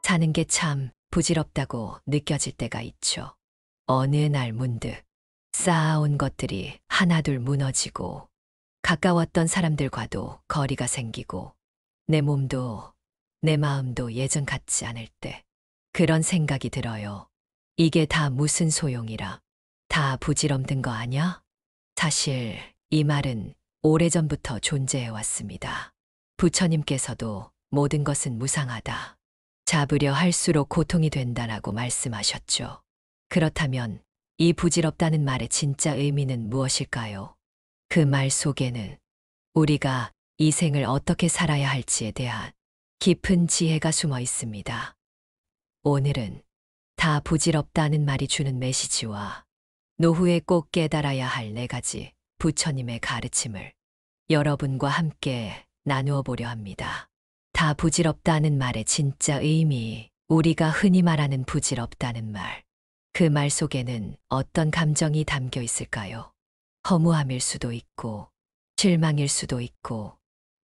사는 게 참 부질없다고 느껴질 때가 있죠. 어느 날 문득 쌓아온 것들이 하나둘 무너지고 가까웠던 사람들과도 거리가 생기고 내 몸도 내 마음도 예전 같지 않을 때 그런 생각이 들어요. 이게 다 무슨 소용이라. 다 부질없는 거 아냐? 사실 이 말은 오래전부터 존재해 왔습니다. 부처님께서도 모든 것은 무상하다. 잡으려 할수록 고통이 된다라고 말씀하셨죠. 그렇다면 이 부질없다는 말의 진짜 의미는 무엇일까요? 그 말 속에는 우리가 이 생을 어떻게 살아야 할지에 대한 깊은 지혜가 숨어 있습니다. 오늘은 다 부질없다는 말이 주는 메시지와 노후에 꼭 깨달아야 할 4가지 부처님의 가르침을 여러분과 함께 나누어 보려 합니다. 다 부질없다는 말의 진짜 의미, 우리가 흔히 말하는 부질없다는 말. 그 말 속에는 어떤 감정이 담겨 있을까요? 허무함일 수도 있고, 실망일 수도 있고,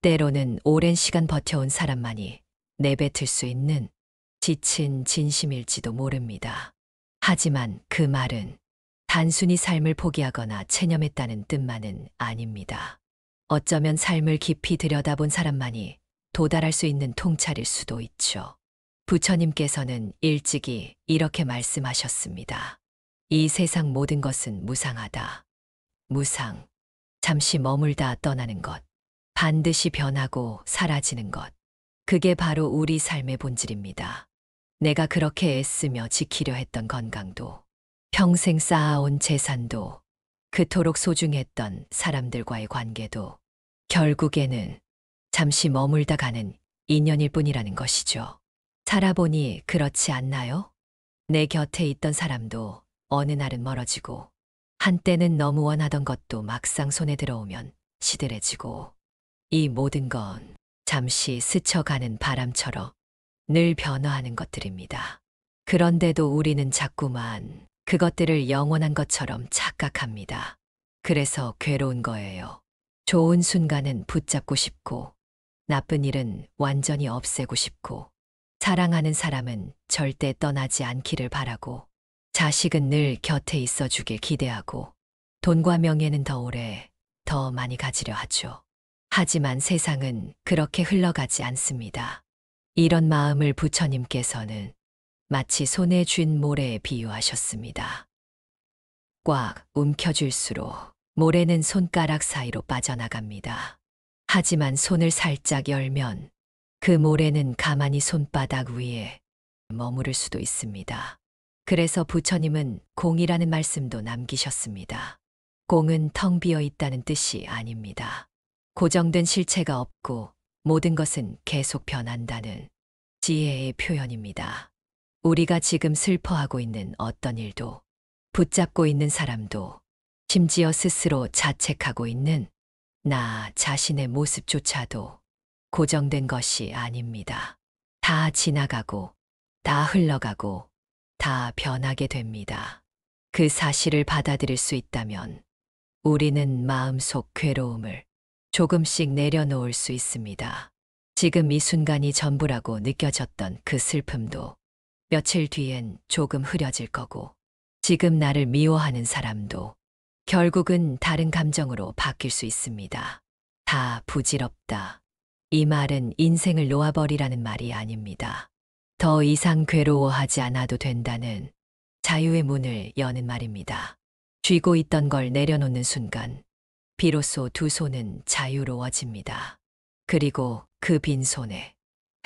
때로는 오랜 시간 버텨온 사람만이 내뱉을 수 있는 지친 진심일지도 모릅니다. 하지만 그 말은 단순히 삶을 포기하거나 체념했다는 뜻만은 아닙니다. 어쩌면 삶을 깊이 들여다본 사람만이 도달할 수 있는 통찰일 수도 있죠. 부처님께서는 일찍이 이렇게 말씀하셨습니다. 이 세상 모든 것은 무상하다. 무상, 잠시 머물다 떠나는 것, 반드시 변하고 사라지는 것. 그게 바로 우리 삶의 본질입니다. 내가 그렇게 애쓰며 지키려 했던 건강도, 평생 쌓아온 재산도, 그토록 소중했던 사람들과의 관계도 결국에는 잠시 머물다 가는 인연일 뿐이라는 것이죠. 살아보니 그렇지 않나요? 내 곁에 있던 사람도 어느 날은 멀어지고, 한때는 너무 원하던 것도 막상 손에 들어오면 시들해지고, 이 모든 건 잠시 스쳐가는 바람처럼 늘 변화하는 것들입니다. 그런데도 우리는 자꾸만 그것들을 영원한 것처럼 착각합니다. 그래서 괴로운 거예요. 좋은 순간은 붙잡고 싶고, 나쁜 일은 완전히 없애고 싶고, 사랑하는 사람은 절대 떠나지 않기를 바라고, 자식은 늘 곁에 있어 주길 기대하고, 돈과 명예는 더 오래, 더 많이 가지려 하죠. 하지만 세상은 그렇게 흘러가지 않습니다. 이런 마음을 부처님께서는 마치 손에 쥔 모래에 비유하셨습니다. 꽉 움켜쥘수록 모래는 손가락 사이로 빠져나갑니다. 하지만 손을 살짝 열면 그 모래는 가만히 손바닥 위에 머무를 수도 있습니다. 그래서 부처님은 공이라는 말씀도 남기셨습니다. 공은 텅 비어 있다는 뜻이 아닙니다. 고정된 실체가 없고 모든 것은 계속 변한다는 지혜의 표현입니다. 우리가 지금 슬퍼하고 있는 어떤 일도, 붙잡고 있는 사람도, 심지어 스스로 자책하고 있는 나 자신의 모습조차도 고정된 것이 아닙니다. 다 지나가고, 다 흘러가고, 다 변하게 됩니다. 그 사실을 받아들일 수 있다면 우리는 마음속 괴로움을 조금씩 내려놓을 수 있습니다. 지금 이 순간이 전부라고 느껴졌던 그 슬픔도 며칠 뒤엔 조금 흐려질 거고, 지금 나를 미워하는 사람도 결국은 다른 감정으로 바뀔 수 있습니다. 다 부질없다. 이 말은 인생을 놓아버리라는 말이 아닙니다. 더 이상 괴로워하지 않아도 된다는 자유의 문을 여는 말입니다. 쥐고 있던 걸 내려놓는 순간 비로소 두 손은 자유로워집니다. 그리고 그 빈손에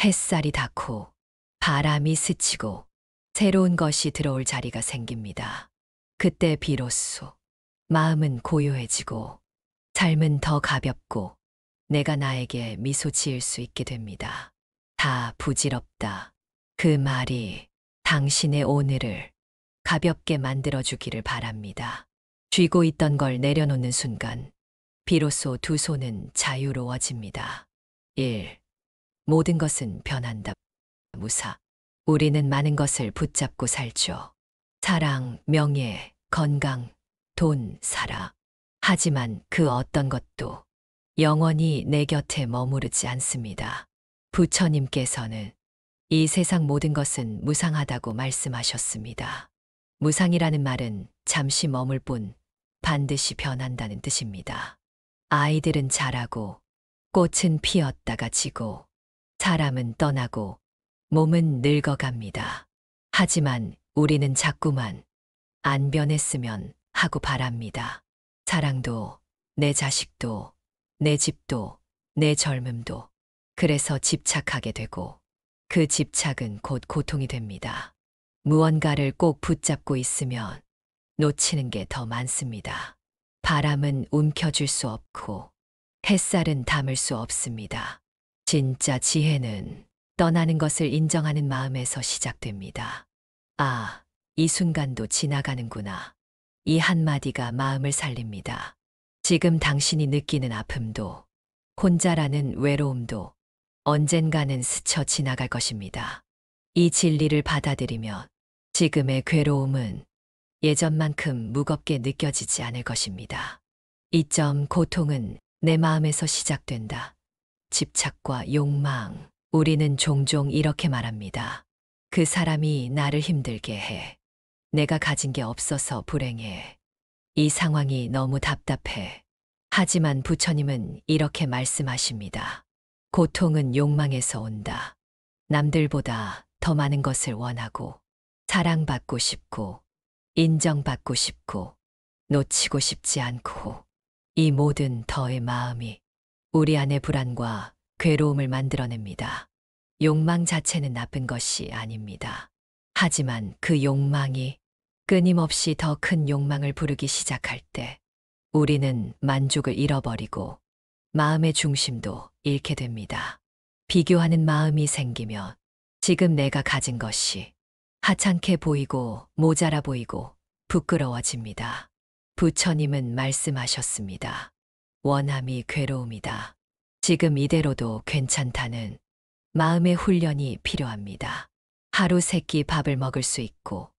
햇살이 닿고 바람이 스치고 새로운 것이 들어올 자리가 생깁니다. 그때 비로소 마음은 고요해지고 삶은 더 가볍고 내가 나에게 미소 지을 수 있게 됩니다. 다 부질없다. 그 말이 당신의 오늘을 가볍게 만들어주기를 바랍니다. 쥐고 있던 걸 내려놓는 순간 비로소 두 손은 자유로워집니다. 1. 모든 것은 변한다. 무사. 우리는 많은 것을 붙잡고 살죠. 사랑, 명예, 건강, 돈, 살아. 하지만 그 어떤 것도 영원히 내 곁에 머무르지 않습니다. 부처님께서는 이 세상 모든 것은 무상하다고 말씀하셨습니다. 무상이라는 말은 잠시 머물 뿐 반드시 변한다는 뜻입니다. 아이들은 자라고 꽃은 피었다가 지고 사람은 떠나고 몸은 늙어갑니다. 하지만 우리는 자꾸만 안 변했으면 하고 바랍니다. 사랑도, 내 자식도, 내 집도, 내 젊음도. 그래서 집착하게 되고 그 집착은 곧 고통이 됩니다. 무언가를 꼭 붙잡고 있으면 놓치는 게 더 많습니다. 바람은 움켜쥘 수 없고 햇살은 담을 수 없습니다. 진짜 지혜는 떠나는 것을 인정하는 마음에서 시작됩니다. 아, 이 순간도 지나가는구나. 이 한마디가 마음을 살립니다. 지금 당신이 느끼는 아픔도, 혼자라는 외로움도 언젠가는 스쳐 지나갈 것입니다. 이 진리를 받아들이면 지금의 괴로움은 예전만큼 무겁게 느껴지지 않을 것입니다. 이점 고통은 내 마음에서 시작된다. 집착과 욕망. 우리는 종종 이렇게 말합니다. 그 사람이 나를 힘들게 해. 내가 가진 게 없어서 불행해. 이 상황이 너무 답답해. 하지만 부처님은 이렇게 말씀하십니다. 고통은 욕망에서 온다. 남들보다 더 많은 것을 원하고, 사랑받고 싶고, 인정받고 싶고, 놓치고 싶지 않고, 이 모든 더의 마음이 우리 안의 불안과 괴로움을 만들어냅니다. 욕망 자체는 나쁜 것이 아닙니다. 하지만 그 욕망이 끊임없이 더 큰 욕망을 부르기 시작할 때 우리는 만족을 잃어버리고 마음의 중심도 잃게 됩니다. 비교하는 마음이 생기면 지금 내가 가진 것이 하찮게 보이고 모자라 보이고 부끄러워집니다. 부처님은 말씀하셨습니다. 원함이 괴로움이다. 지금 이대로도 괜찮다는 마음의 훈련이 필요합니다. 하루 세끼 밥을 먹을 수 있고,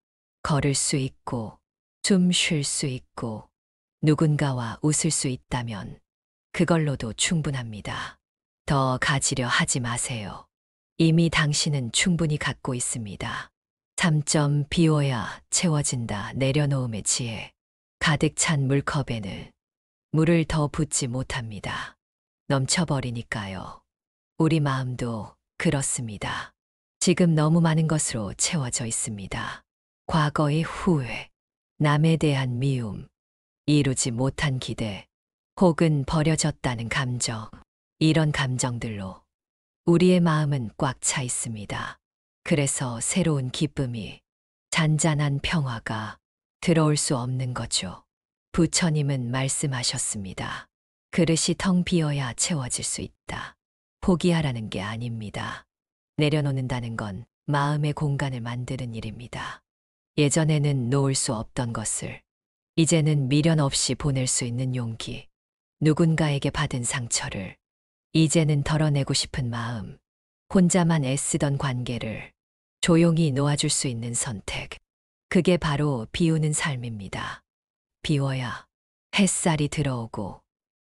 걸을 수 있고, 숨 쉴 수 있고, 누군가와 웃을 수 있다면 그걸로도 충분합니다. 더 가지려 하지 마세요. 이미 당신은 충분히 갖고 있습니다. 3점 비워야 채워진다. 내려놓음의 지혜. 가득 찬 물컵에는 물을 더 붓지 못합니다. 넘쳐버리니까요. 우리 마음도 그렇습니다. 지금 너무 많은 것으로 채워져 있습니다. 과거의 후회, 남에 대한 미움, 이루지 못한 기대, 혹은 버려졌다는 감정, 이런 감정들로 우리의 마음은 꽉 차 있습니다. 그래서 새로운 기쁨이, 잔잔한 평화가 들어올 수 없는 거죠. 부처님은 말씀하셨습니다. 그릇이 텅 비어야 채워질 수 있다. 포기하라는 게 아닙니다. 내려놓는다는 건 마음의 공간을 만드는 일입니다. 예전에는 놓을 수 없던 것을 이제는 미련 없이 보낼 수 있는 용기, 누군가에게 받은 상처를 이제는 덜어내고 싶은 마음, 혼자만 애쓰던 관계를 조용히 놓아줄 수 있는 선택, 그게 바로 비우는 삶입니다. 비워야 햇살이 들어오고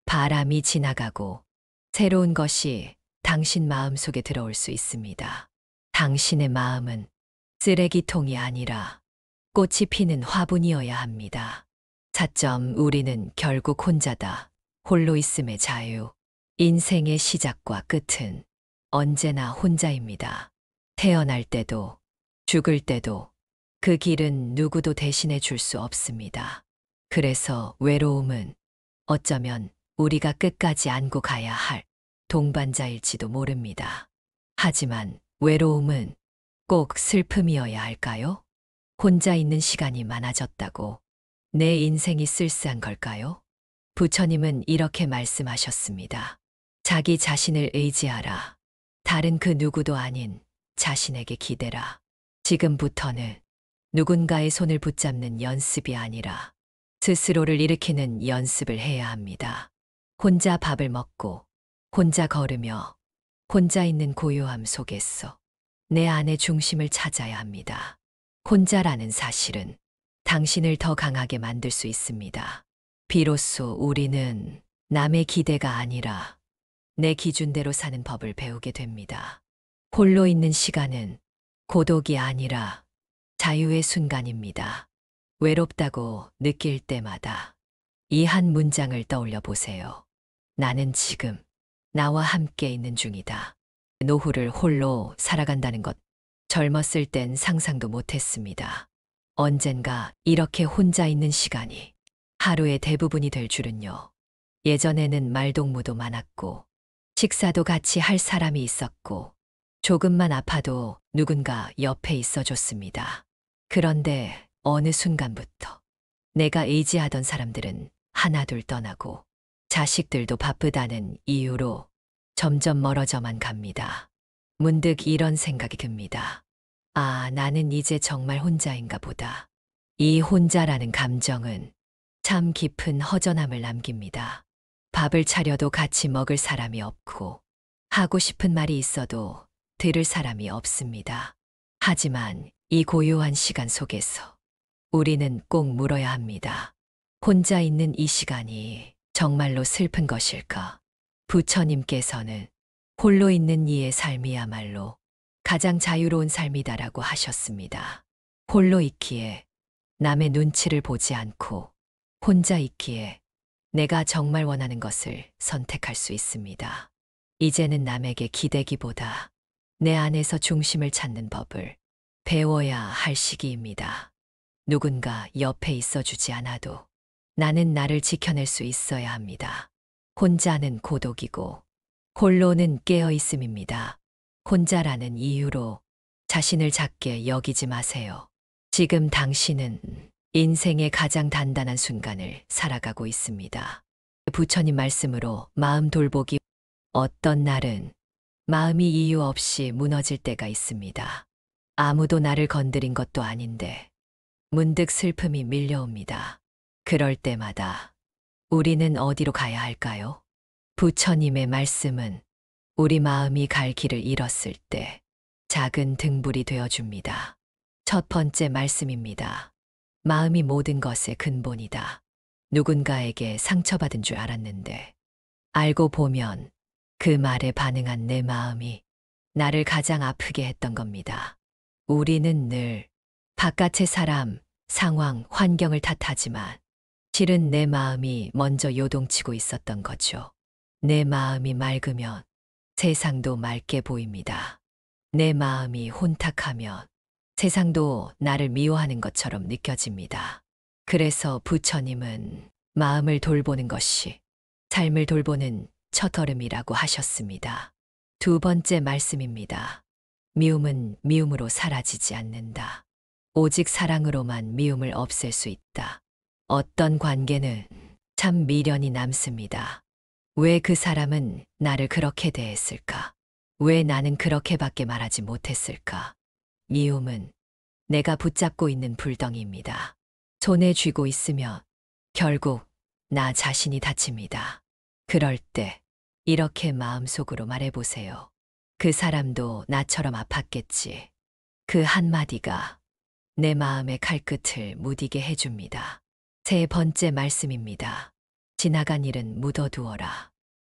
바람이 지나가고 새로운 것이 당신 마음 속에 들어올 수 있습니다. 당신의 마음은 쓰레기통이 아니라 꽃이 피는 화분이어야 합니다. 4점 우리는 결국 혼자다. 홀로 있음의 자유. 인생의 시작과 끝은 언제나 혼자입니다. 태어날 때도 죽을 때도 그 길은 누구도 대신해 줄 수 없습니다. 그래서 외로움은 어쩌면 우리가 끝까지 안고 가야 할 동반자일지도 모릅니다. 하지만 외로움은 꼭 슬픔이어야 할까요? 혼자 있는 시간이 많아졌다고 내 인생이 쓸쓸한 걸까요? 부처님은 이렇게 말씀하셨습니다. 자기 자신을 의지하라. 다른 그 누구도 아닌 자신에게 기대라. 지금부터는 누군가의 손을 붙잡는 연습이 아니라 스스로를 일으키는 연습을 해야 합니다. 혼자 밥을 먹고, 혼자 걸으며, 혼자 있는 고요함 속에서 내 안의 중심을 찾아야 합니다. 혼자라는 사실은 당신을 더 강하게 만들 수 있습니다. 비로소 우리는 남의 기대가 아니라 내 기준대로 사는 법을 배우게 됩니다. 홀로 있는 시간은 고독이 아니라 자유의 순간입니다. 외롭다고 느낄 때마다 이 한 문장을 떠올려 보세요. 나는 지금 나와 함께 있는 중이다. 노후를 홀로 살아간다는 것, 젊었을 땐 상상도 못했습니다. 언젠가 이렇게 혼자 있는 시간이 하루의 대부분이 될 줄은요. 예전에는 말동무도 많았고, 식사도 같이 할 사람이 있었고, 조금만 아파도 누군가 옆에 있어줬습니다. 그런데 어느 순간부터 내가 의지하던 사람들은 하나둘 떠나고, 자식들도 바쁘다는 이유로 점점 멀어져만 갑니다. 문득 이런 생각이 듭니다. 아, 나는 이제 정말 혼자인가 보다. 이 혼자라는 감정은 참 깊은 허전함을 남깁니다. 밥을 차려도 같이 먹을 사람이 없고, 하고 싶은 말이 있어도 들을 사람이 없습니다. 하지만 이 고요한 시간 속에서 우리는 꼭 물어야 합니다. 혼자 있는 이 시간이 정말로 슬픈 것일까? 부처님께서는 홀로 있는 이의 삶이야말로 가장 자유로운 삶이다라고 하셨습니다. 홀로 있기에 남의 눈치를 보지 않고 혼자 있기에 내가 정말 원하는 것을 선택할 수 있습니다. 이제는 남에게 기대기보다 내 안에서 중심을 찾는 법을 배워야 할 시기입니다. 누군가 옆에 있어주지 않아도 나는 나를 지켜낼 수 있어야 합니다. 혼자는 고독이고 홀로는 깨어있음입니다. 혼자라는 이유로 자신을 작게 여기지 마세요. 지금 당신은 인생의 가장 단단한 순간을 살아가고 있습니다. 부처님 말씀으로 마음 돌보기. 어떤 날은 마음이 이유 없이 무너질 때가 있습니다. 아무도 나를 건드린 것도 아닌데 문득 슬픔이 밀려옵니다. 그럴 때마다 우리는 어디로 가야 할까요? 부처님의 말씀은 우리 마음이 갈 길을 잃었을 때 작은 등불이 되어줍니다. 첫 번째 말씀입니다. 마음이 모든 것의 근본이다. 누군가에게 상처받은 줄 알았는데 알고 보면 그 말에 반응한 내 마음이 나를 가장 아프게 했던 겁니다. 우리는 늘 바깥의 사람, 상황, 환경을 탓하지만 실은 내 마음이 먼저 요동치고 있었던 거죠. 내 마음이 맑으면 세상도 맑게 보입니다. 내 마음이 혼탁하면 세상도 나를 미워하는 것처럼 느껴집니다. 그래서 부처님은 마음을 돌보는 것이 삶을 돌보는 첫걸음이라고 하셨습니다. 두 번째 말씀입니다. 미움은 미움으로 사라지지 않는다. 오직 사랑으로만 미움을 없앨 수 있다. 어떤 관계는 참 미련이 남습니다. 왜 그 사람은 나를 그렇게 대했을까? 왜 나는 그렇게밖에 말하지 못했을까? 미움은 내가 붙잡고 있는 불덩이입니다. 손에 쥐고 있으면 결국 나 자신이 다칩니다. 그럴 때 이렇게 마음속으로 말해보세요. 그 사람도 나처럼 아팠겠지. 그 한마디가 내 마음의 칼끝을 무디게 해줍니다. 세 번째 말씀입니다. 지나간 일은 묻어두어라.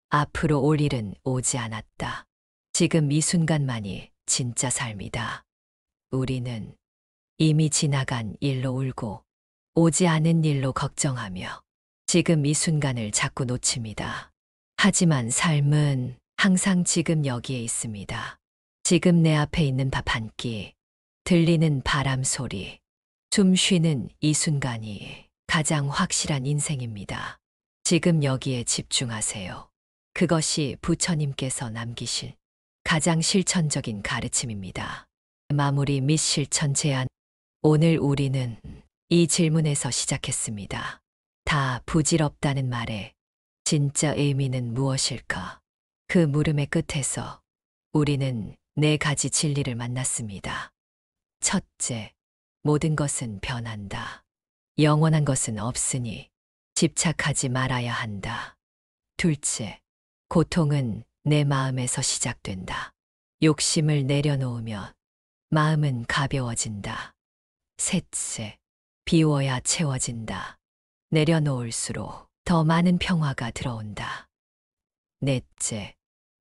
앞으로 올 일은 오지 않았다. 지금 이 순간만이 진짜 삶이다. 우리는 이미 지나간 일로 울고 오지 않은 일로 걱정하며 지금 이 순간을 자꾸 놓칩니다. 하지만 삶은 항상 지금 여기에 있습니다. 지금 내 앞에 있는 밥 한 끼, 들리는 바람 소리, 숨 쉬는 이 순간이 가장 확실한 인생입니다. 지금 여기에 집중하세요. 그것이 부처님께서 남기실 가장 실천적인 가르침입니다. 마무리 및 실천 제안. 오늘 우리는 이 질문에서 시작했습니다. 다 부질없다는 말에 진짜 의미는 무엇일까? 그 물음의 끝에서 우리는 네 가지 진리를 만났습니다. 첫째, 모든 것은 변한다. 영원한 것은 없으니 집착하지 말아야 한다. 둘째, 고통은 내 마음에서 시작된다. 욕심을 내려놓으면 마음은 가벼워진다. 셋째, 비워야 채워진다. 내려놓을수록 더 많은 평화가 들어온다. 넷째,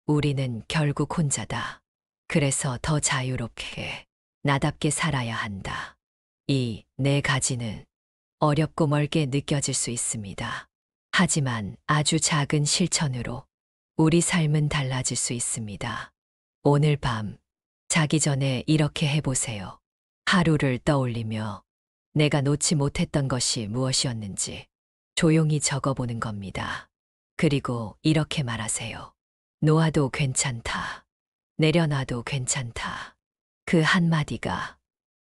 우리는 결국 혼자다. 그래서 더 자유롭게, 나답게 살아야 한다. 이 네 가지는 어렵고 멀게 느껴질 수 있습니다. 하지만 아주 작은 실천으로 우리 삶은 달라질 수 있습니다. 오늘 밤 자기 전에 이렇게 해보세요. 하루를 떠올리며 내가 놓지 못했던 것이 무엇이었는지 조용히 적어보는 겁니다. 그리고 이렇게 말하세요. 놓아도 괜찮다. 내려놔도 괜찮다. 그 한마디가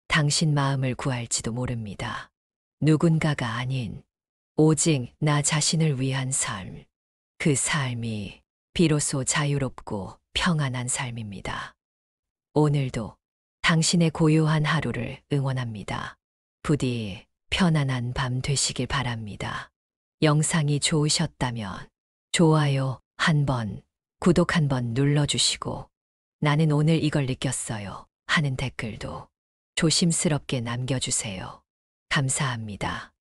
당신 마음을 구할지도 모릅니다. 누군가가 아닌 오직 나 자신을 위한 삶. 그 삶이 비로소 자유롭고 평안한 삶입니다. 오늘도 당신의 고요한 하루를 응원합니다. 부디 편안한 밤 되시길 바랍니다. 영상이 좋으셨다면 좋아요 한번, 구독 한번 눌러주시고 나는 오늘 이걸 느꼈어요 하는 댓글도 조심스럽게 남겨주세요. 감사합니다.